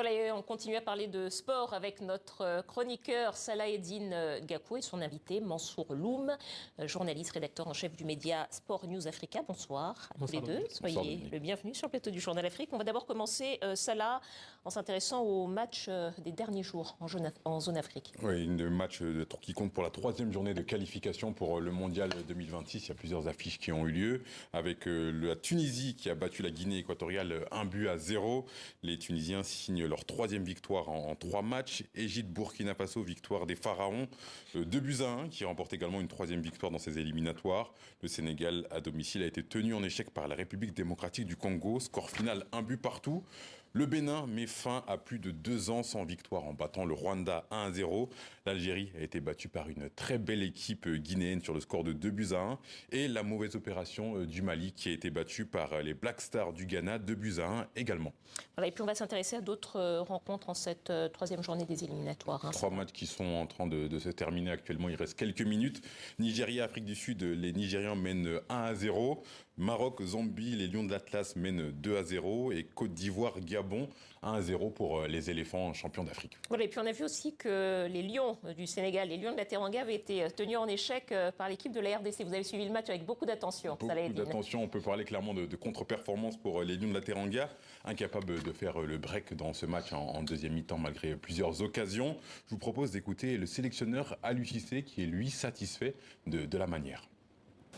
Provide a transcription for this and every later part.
Voilà, et on continue à parler de sport avec notre chroniqueur Salaheddine Gakou et son invité Mansour Loum, journaliste, rédacteur en chef du média Sport News Africa. Bonsoir à tous les deux. Soyez le bienvenu sur le plateau du Journal Afrique. On va d'abord commencer, Salah, en s'intéressant au match des derniers jours en zone Afrique. Oui, un match qui compte pour la troisième journée de qualification pour le Mondial 2026. Il y a plusieurs affiches qui ont eu lieu, avec la Tunisie qui a battu la Guinée équatoriale 1-0. Les Tunisiens signent leur troisième victoire en 3 matchs. Égypte, Burkina Faso, victoire des Pharaons, 2-1, qui remporte également une troisième victoire dans ces éliminatoires. Le Sénégal, à domicile, a été tenu en échec par la République démocratique du Congo. Score final, 1 but partout. Le Bénin met fin à plus de 2 ans sans victoire en battant le Rwanda 1-0. L'Algérie a été battue par une très belle équipe guinéenne sur le score de 2-1. Et la mauvaise opération du Mali qui a été battue par les Black Stars du Ghana 2-1 également. Voilà, et puis on va s'intéresser à d'autres rencontres en cette troisième journée des éliminatoires. 3 matchs qui sont en train de se terminer actuellement. Il reste quelques minutes. Nigeria, Afrique du Sud, les Nigérians mènent 1-0. Maroc, Zambie, les Lions de l'Atlas mènent 2-0. Et Côte d'Ivoire, Gabon, 1-0 pour les éléphants champions d'Afrique. Voilà, et puis on a vu aussi que les Lions du Sénégal, les Lions de la Teranga avaient été tenus en échec par l'équipe de la RDC. Vous avez suivi le match avec beaucoup d'attention. Beaucoup d'attention, on peut parler clairement de contre-performance pour les Lions de la Teranga, incapables de faire le break dans ce match en deuxième mi-temps malgré plusieurs occasions. Je vous propose d'écouter le sélectionneur Aliou Cissé qui est lui satisfait de la manière.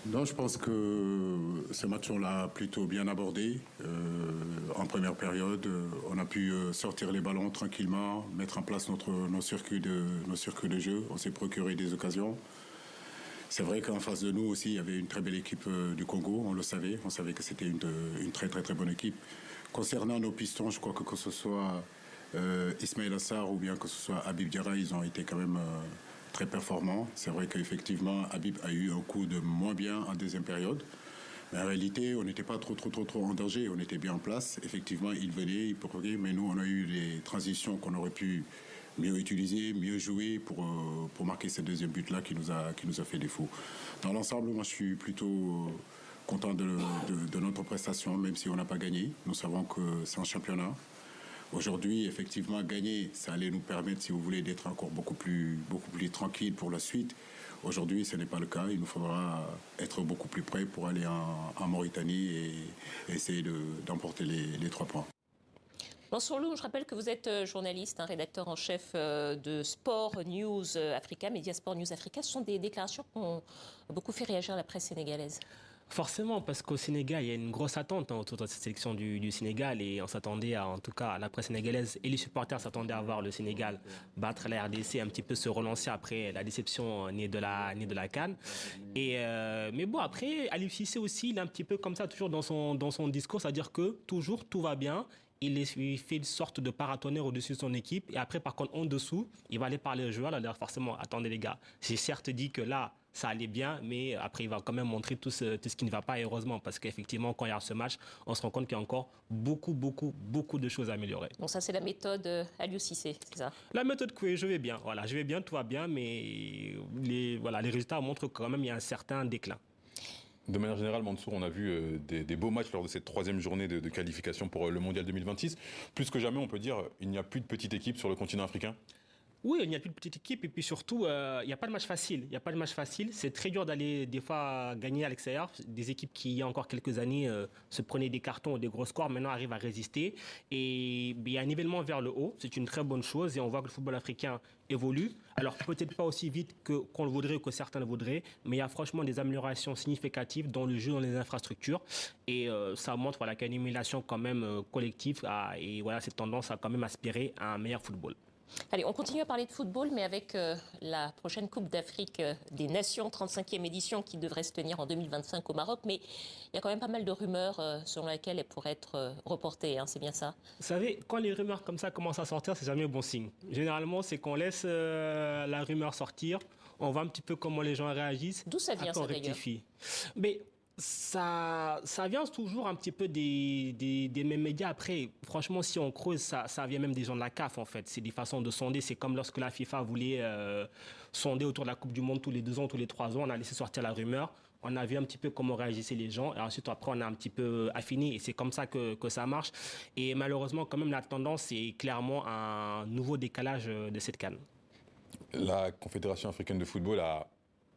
Non, je pense que ce match, on l'a plutôt bien abordé. En première période, on a pu sortir les ballons tranquillement, mettre en place nos circuits de jeu. On s'est procuré des occasions. C'est vrai qu'en face de nous aussi, il y avait une très belle équipe du Congo. On le savait. On savait que c'était une très très très bonne équipe. Concernant nos pistons, je crois que ce soit Ismaïla Sarr ou bien que ce soit Habib Diarra, ils ont été quand même très performants. C'est vrai qu'effectivement, Habib a eu un coup de moins bien en deuxième période. Mais en réalité, on n'était pas trop en danger. On était bien en place. Effectivement, il venait, il provoquait, mais nous, on a eu les transitions qu'on aurait pu mieux utiliser, mieux jouer pour marquer ce deuxième but-là qui nous a fait défaut. Dans l'ensemble, moi, je suis plutôt content de notre prestation, même si on n'a pas gagné. Nous savons que c'est un championnat. Aujourd'hui, effectivement, gagner, ça allait nous permettre, si vous voulez, d'être encore beaucoup plus tranquille pour la suite. Aujourd'hui, ce n'est pas le cas. Il nous faudra être beaucoup plus près pour aller en Mauritanie et essayer d'emporter les 3 points. Mansour Loum, je rappelle que vous êtes journaliste, rédacteur en chef de Sport News Africa, Média Sport News Africa. Ce sont des déclarations qui ont beaucoup fait réagir la presse sénégalaise. Forcément, parce qu'au Sénégal, il y a une grosse attente autour de cette sélection du Sénégal et on s'attendait en tout cas, la presse sénégalaise et les supporters s'attendaient à voir le Sénégal battre la RDC, un petit peu se relancer après la déception née de la CAN. Mais bon, après, Aliou Cissé aussi, il est un petit peu comme ça, toujours dans son discours, c'est-à-dire que toujours tout va bien. Il fait une sorte de paratonnerre au-dessus de son équipe. Et après, par contre, en dessous, il va aller parler aux joueurs. Alors, forcément, attendez les gars, j'ai certes dit que là, ça allait bien, mais après, il va quand même montrer tout ce qui ne va pas, heureusement. Parce qu'effectivement, quand il y a ce match, on se rend compte qu'il y a encore beaucoup de choses à améliorer. Bon, ça, c'est la méthode Aliou Cissé, c'est ça? La méthode que je vais bien. Voilà, je vais bien, tout va bien, mais les résultats montrent quand même qu'il y a un certain déclin. De manière générale, Mansour, on a vu des beaux matchs lors de cette troisième journée de qualification pour le Mondial 2026. Plus que jamais, on peut dire il n'y a plus de petite équipe sur le continent africain. Oui, il n'y a plus de petite équipe et puis surtout, il n'y a pas de match facile. Il n'y a pas de match facile. C'est très dur d'aller des fois gagner à l'extérieur. Des équipes qui, il y a encore quelques années, se prenaient des cartons ou des gros scores, maintenant arrivent à résister. Et il y a un nivellement vers le haut. C'est une très bonne chose et on voit que le football africain évolue. Alors peut-être pas aussi vite qu'on le voudrait ou que certains le voudraient, mais il y a franchement des améliorations significatives dans le jeu, dans les infrastructures. Et ça montre qu'il y a une émulation quand même collective et voilà, cette tendance à quand même aspirer à un meilleur football. Allez, on continue à parler de football, mais avec la prochaine Coupe d'Afrique des Nations, 35e édition, qui devrait se tenir en 2025 au Maroc. Mais il y a quand même pas mal de rumeurs selon lesquelles elle pourrait être reportée, c'est bien ça? Vous savez, quand les rumeurs comme ça commencent à sortir, c'est jamais un bon signe. Généralement, c'est qu'on laisse la rumeur sortir, on voit un petit peu comment les gens réagissent. D'où ça vient, ça, d'ailleurs? Mais ça vient toujours un petit peu des mêmes médias. Après, franchement, si on creuse, ça vient même des gens de la CAF, en fait. C'est des façons de sonder. C'est comme lorsque la FIFA voulait sonder autour de la Coupe du Monde tous les 2 ans, tous les 3 ans. On a laissé sortir la rumeur. on a vu un petit peu comment réagissaient les gens, et ensuite après on a un petit peu affiné, et c'est comme ça que ça marche. Et malheureusement, quand même, la tendance, c'est clairement un nouveau décalage de cette CAN. La Confédération africaine de football a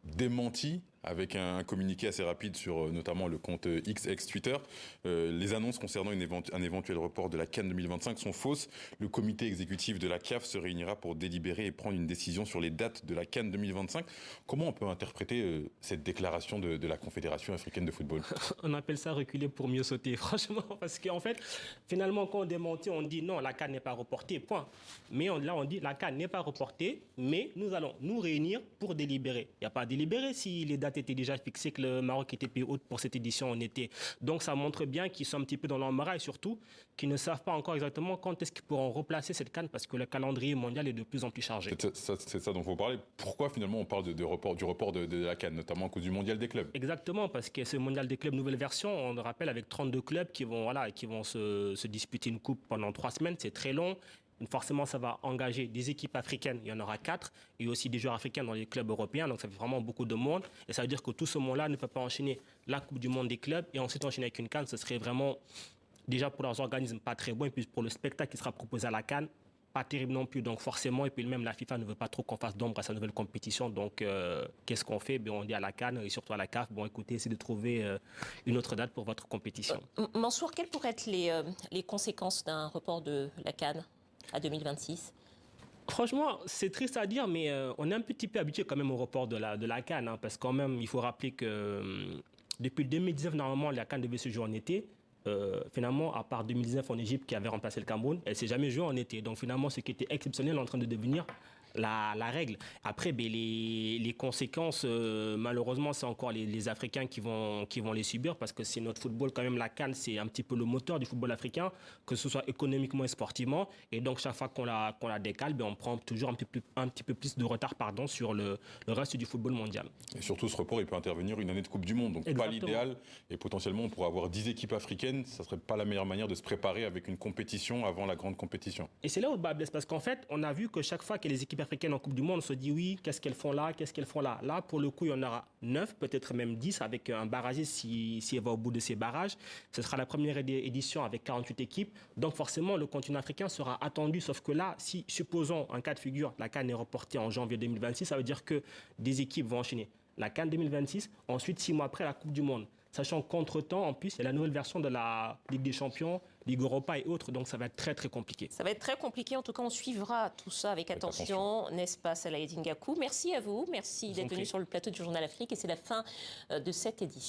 démenti avec un communiqué assez rapide sur notamment le compte X ex-Twitter. Les annonces concernant un éventuel report de la CAN 2025 sont fausses. Le comité exécutif de la CAF se réunira pour délibérer et prendre une décision sur les dates de la CAN 2025. Comment on peut interpréter cette déclaration de la Confédération africaine de football? On appelle ça reculer pour mieux sauter, franchement, parce qu'en fait, finalement, quand on démentit, on dit non, la CAN n'est pas reportée, point. Mais là, on dit la CAN n'est pas reportée, mais nous allons nous réunir pour délibérer. Il n'y a pas à délibérer si les dates étaient déjà fixées, que le Maroc était pays hôte pour cette édition en été. Donc ça montre bien qu'ils sont un petit peu dans l'embarras et surtout qu'ils ne savent pas encore exactement quand est-ce qu'ils pourront replacer cette CAN parce que le calendrier mondial est de plus en plus chargé. C'est ça dont il faut parler. Pourquoi finalement on parle du report de la CAN, notamment à cause du mondial des clubs? Exactement, parce que ce mondial des clubs, nouvelle version, on le rappelle, avec 32 clubs qui vont se disputer une coupe pendant 3 semaines, c'est très long. Forcément, ça va engager des équipes africaines, il y en aura 4, et aussi des joueurs africains dans les clubs européens, donc ça fait vraiment beaucoup de monde. Et ça veut dire que tout ce monde-là ne peut pas enchaîner la Coupe du Monde des clubs et ensuite enchaîner avec une CAN. Ce serait vraiment, déjà pour leurs organismes, pas très bon, et puis pour le spectacle qui sera proposé à la CAN, pas terrible non plus. Donc forcément, et puis même la FIFA ne veut pas trop qu'on fasse d'ombre à sa nouvelle compétition. Donc qu'est-ce qu'on fait? On dit à la CAN et surtout à la CAF, bon écoutez, essayez de trouver une autre date pour votre compétition. Mansour, quelles pourraient être les conséquences d'un report de la CAN à 2026? Franchement, c'est triste à dire, mais on est un petit peu habitué quand même au report de la CAN, hein, parce que quand même, il faut rappeler que depuis 2019, normalement, la CAN devait se jouer en été. Finalement, à part 2019 en Égypte qui avait remplacé le Cameroun, elle ne s'est jamais jouée en été. Donc finalement, ce qui était exceptionnel est en train de devenir la règle. Après, les conséquences, malheureusement, c'est encore les Africains qui vont les subir parce que c'est notre football, quand même, la CAN, c'est un petit peu le moteur du football africain, que ce soit économiquement et sportivement. Et donc, chaque fois qu'on la décale, on prend toujours un petit peu plus de retard sur le reste du football mondial. Et surtout, ce report, il peut intervenir une année de Coupe du Monde, donc exactement. Pas l'idéal. Et potentiellement, on pourrait avoir 10 équipes africaines. Ça ne serait pas la meilleure manière de se préparer avec une compétition avant la grande compétition. Et c'est là où le bas blesse, parce qu'en fait, on a vu que chaque fois que les équipes africaines en Coupe du Monde, on se dit oui, qu'est-ce qu'elles font là, qu'est-ce qu'elles font là. Là, pour le coup, il y en aura 9, peut-être même 10 avec un barragiste si elle va au bout de ces barrages. Ce sera la première édition avec 48 équipes. Donc forcément, le continent africain sera attendu. Sauf que là, si, supposons, un cas de figure, la CAN est reportée en janvier 2026, ça veut dire que des équipes vont enchaîner la CAN 2026, ensuite 6 mois après la Coupe du Monde. Sachant qu'entre-temps, en plus, il y a la nouvelle version de la Ligue des Champions, Ligue Europa et autres, donc ça va être très très compliqué. Ça va être très compliqué, en tout cas on suivra tout ça avec attention, n'est-ce pas Salah Eddine Gakou? Merci à vous, merci d'être venu sur le plateau du Journal Afrique et c'est la fin de cette édition.